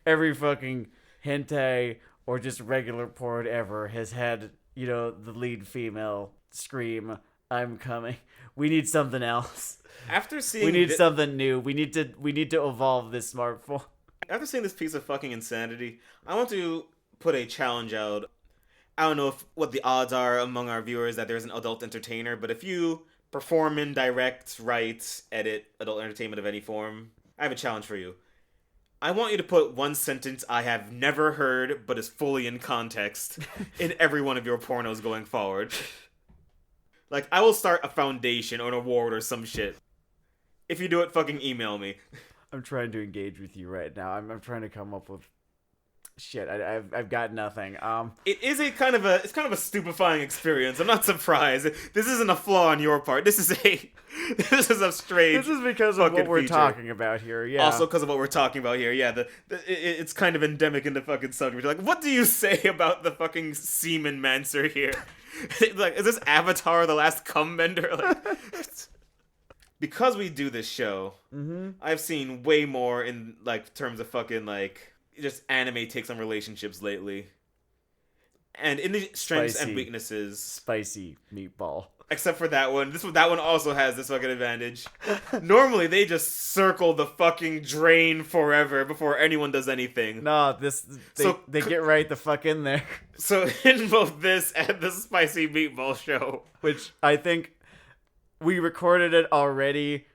Every fucking hentai or just regular porn ever has had, the lead female scream, "I'm coming." We need something else. After seeing we need something new. We need to evolve this smartphone. After seeing this piece of fucking insanity, I want to put a challenge out. I don't know what the odds are among our viewers that there's an adult entertainer, but if you perform in, direct, write, edit adult entertainment of any form, I have a challenge for you. I want you to put one sentence I have never heard but is fully in context in every one of your pornos going forward. Like, I will start a foundation or an award or some shit. If you do it, fucking email me. I'm trying to engage with you right now. I'm trying to come up with shit. I've got nothing. It is it's kind of a stupefying experience. I'm not surprised. This isn't a flaw on your part. This is a strange. This is because of what we're feature. talking about here. Yeah. Also because of what we're talking about here. Yeah. It's kind of endemic in the fucking subject. Like, what do you say about the fucking semen mancer here? Like, is this Avatar: The Last Cumbender? Like, because we do this show, I've seen way more in like terms of fucking like just anime takes on relationships lately. And in the strengths and weaknesses, spicy meatball. Except for that one. That one also has this fucking advantage. Normally they just circle the fucking drain forever before anyone does anything. No, they get right the fuck in there. So in both this and the spicy meatball show, which I think we recorded it already.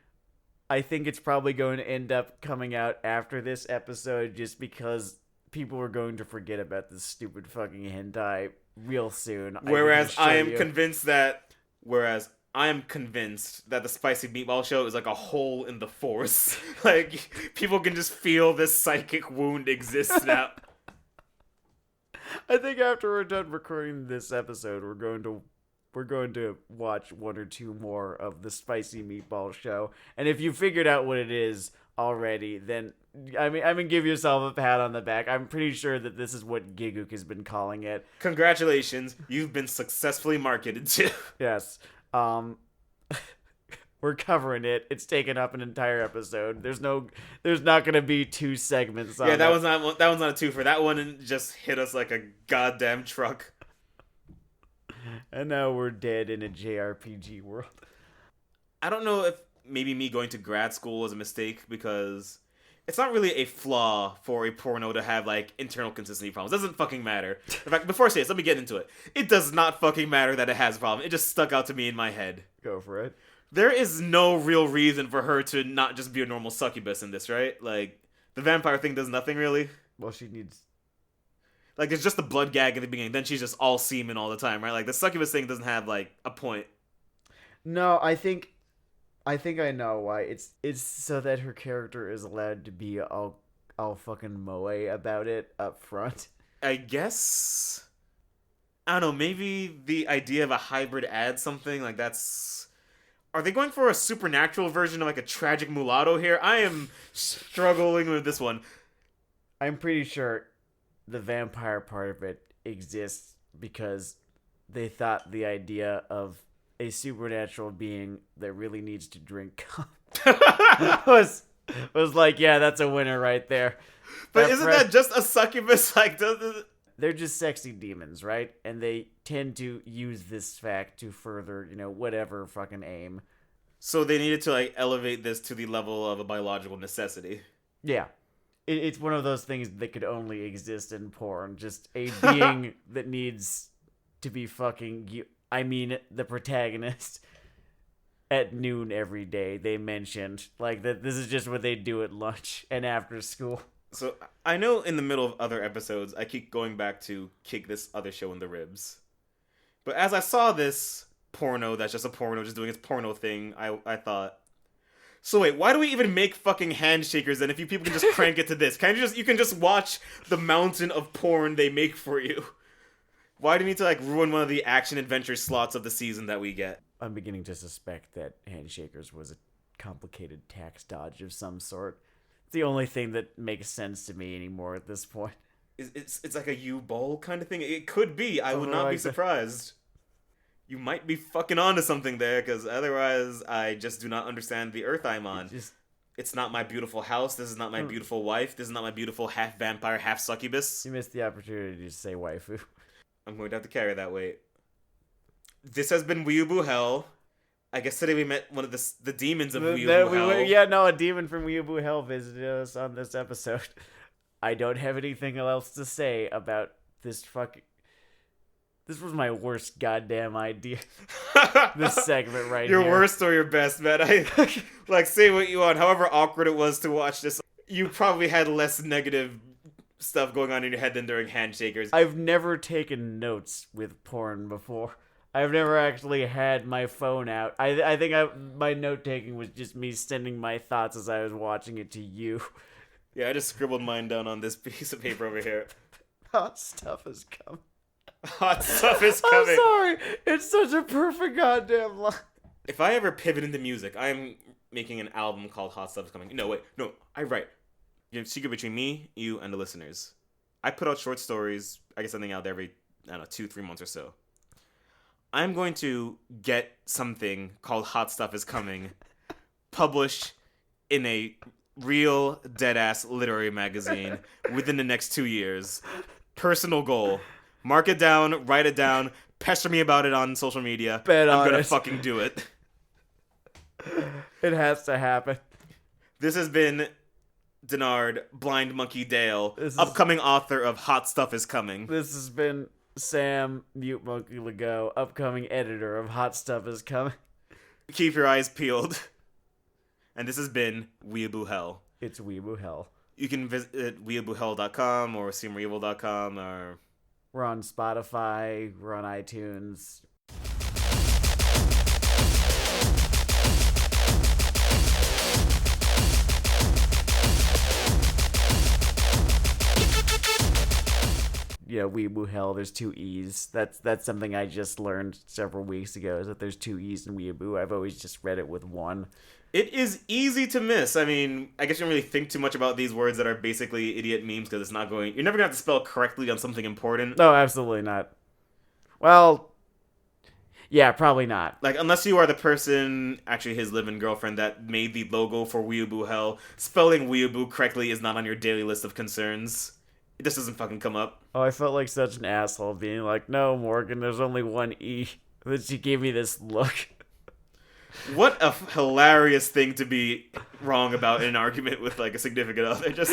I think it's probably going to end up coming out after this episode just because people are going to forget about this stupid fucking hentai real soon. Whereas I am convinced that the spicy meatball show is like a hole in the force. Like, people can just feel this psychic wound exists now. I think after we're done recording this episode, we're going to watch 1 or 2 more of the spicy meatball show. And if you figured out what it is already, then I mean, give yourself a pat on the back. I'm pretty sure that this is what Gigook has been calling it. Congratulations, you've been successfully marketed to. Yes. We're covering it. It's taken up an entire episode. There's not gonna be 2 segments on that one's not a twofer. That one just hit us like a goddamn truck. And now we're dead in a JRPG world. I don't know if maybe me going to grad school was a mistake, because it's not really a flaw for a porno to have, like, internal consistency problems. It doesn't fucking matter. In fact, before I say this, let me get into it. It does not fucking matter that it has a problem. It just stuck out to me in my head. Go for it. There is no real reason for her to not just be a normal succubus in this, right? Like, the vampire thing does nothing, really. Well, she needs... Like, there's just the blood gag at the beginning, then she's just all semen all the time, right? Like, the succubus thing doesn't have, like, a point. No, I think I know why. It's so that her character is allowed to be all fucking moe about it up front. I guess... I don't know, maybe the idea of a hybrid adds something, like, that's... Are they going for a supernatural version of, like, a tragic mulatto here? I am struggling with this one. I'm pretty sure the vampire part of it exists because they thought the idea of a supernatural being that really needs to drink was like, yeah, that's a winner right there. But isn't that just a succubus? Like, they're just sexy demons, right? And they tend to use this fact to further, whatever fucking aim. So they needed to, like, elevate this to the level of a biological necessity. Yeah. it's one of those things that could only exist in porn. Just a being that needs to be fucking you. I mean, the protagonist at noon every day. They mentioned like that. This is just what they do at lunch and after school. So I know in the middle of other episodes, I keep going back to kick this other show in the ribs. But as I saw this porno, that's just a porno, just doing its porno thing, I thought, so wait, why do we even make fucking handshakers then if you people can just crank it to this? You can just watch the mountain of porn they make for you? Why do you need to like ruin one of the action adventure slots of the season that we get? I'm beginning to suspect that handshakers was a complicated tax dodge of some sort. It's the only thing that makes sense to me anymore at this point. It's like a U-bowl kind of thing. It could be. I would not be surprised. You might be fucking onto something there, because otherwise I just do not understand the earth I'm on. It's not my beautiful house. This is not my beautiful wife. This is not my beautiful half vampire, half succubus. You missed the opportunity to say waifu. I'm going to have to carry that weight. This has been Weeaboo Hell. I guess today we met one of the demons of Weeaboo Hell. A demon from Weeaboo Hell visited us on this episode. I don't have anything else to say about this fucking... This was my worst goddamn idea. This segment right here. Your worst or your best, man. Like, say what you want. However awkward it was to watch this, you probably had less negative stuff going on in your head than during Handshakers. I've never taken notes with porn before. I've never actually had my phone out. I think my note-taking was just me sending my thoughts as I was watching it to you. Yeah, I just scribbled mine down on this piece of paper over here. Hot stuff is coming. Hot stuff is coming. I'm sorry. It's such a perfect goddamn line. If I ever pivot into music, I'm making an album called Hot Stuff is Coming. No, wait. No, I write. You know, secret between me, you, and the listeners. I put out short stories. I get something out every, 2-3 months or so. I'm going to get something called Hot Stuff is Coming published in a real, dead-ass literary magazine within the next 2 years. Personal goal. Mark it down, write it down, pester me about it on social media. I'm gonna fucking do it. It has to happen. This has been Denard, Blind Monkey Dale, upcoming author of Hot Stuff is Coming. This has been Sam, Mute Monkey Legault, upcoming editor of Hot Stuff is Coming. Keep your eyes peeled. And this has been Weeaboo Hell. It's Weeaboo Hell. You can visit weeaboohell.com or seemreevil.com or... We're on Spotify, we're on iTunes. Yeah, Weeaboo Hell, there's 2 E's. That's something I just learned several weeks ago, is that there's 2 E's in Weeaboo. I've always just read it with 1. It is easy to miss. I mean, I guess you don't really think too much about these words that are basically idiot memes because it's not going... You're never going to have to spell correctly on something important. No, absolutely not. Well, yeah, probably not. Like, unless you are the person, actually his live-in girlfriend, that made the logo for Weeaboo Hell, spelling Weeaboo correctly is not on your daily list of concerns. It just doesn't fucking come up. Oh, I felt like such an asshole being like, no, Morgan, there's only 1 E. Then she gave me this look. What a hilarious thing to be wrong about in an argument with, like, a significant other. Just...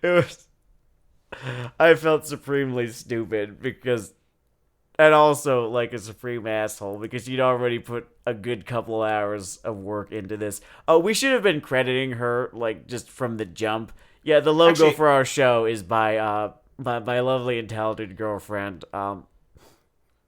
It was... I felt supremely stupid because... And also, like, a supreme asshole because you'd already put a good couple hours of work into this. Oh, we should have been crediting her, like, just from the jump. Yeah, the logo for our show is by my lovely and talented girlfriend,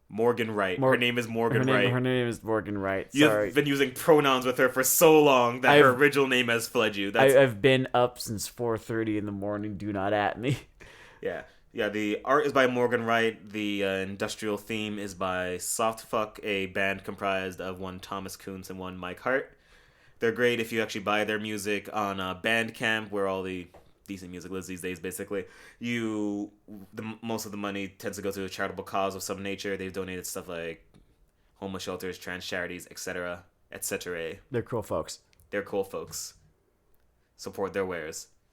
Morgan Wright. Her name is Morgan Wright. Her name is Morgan Wright. Sorry. You've been using pronouns with her for so long that her original name has fled you. I've been up since 4:30 in the morning. Do not at me. Yeah. Yeah, the art is by Morgan Wright. The industrial theme is by Softfuck, a band comprised of one Thomas Kuntz and one Mike Hart. They're great if you actually buy their music on Bandcamp, where all the decent music lives these days, basically. Most of the money tends to go to a charitable cause of some nature. They've donated stuff like homeless shelters, trans charities, etc., etc. They're cool folks. They're cool folks. Support their wares.